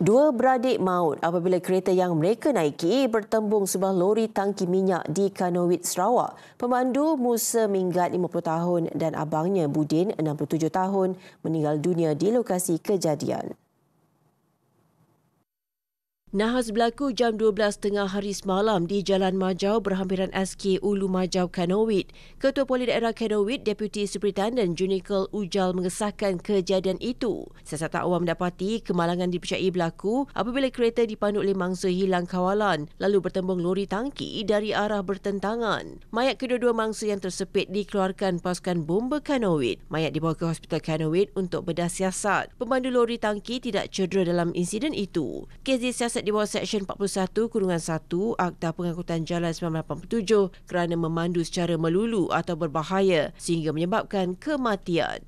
Dua beradik maut apabila kereta yang mereka naiki bertembung sebuah lori tangki minyak di Kanowit, Sarawak. Pemandu Musa Minggat 50 tahun dan abangnya Budin 67 tahun meninggal dunia di lokasi kejadian. Nahas berlaku jam 12.30 hari semalam di Jalan Majau berhampiran SK Ulu Majau, Kanowit. Ketua Polis Daerah Kanowit, Deputi Superintendent Junikel Ujal mengesahkan kejadian itu. Siasat awam mendapati kemalangan dipercayai berlaku apabila kereta dipandu oleh mangsa hilang kawalan lalu bertembung lori tangki dari arah bertentangan. Mayat kedua-dua mangsa yang tersepit dikeluarkan pasukan bomba Kanowit. Mayat dibawa ke Hospital Kanowit untuk bedah siasat. Pemandu lori tangki tidak cedera dalam insiden itu. Kes disiasat di bawah Seksyen 41-1 Akta Pengangkutan Jalan 1987 kerana memandu secara melulu atau berbahaya sehingga menyebabkan kematian.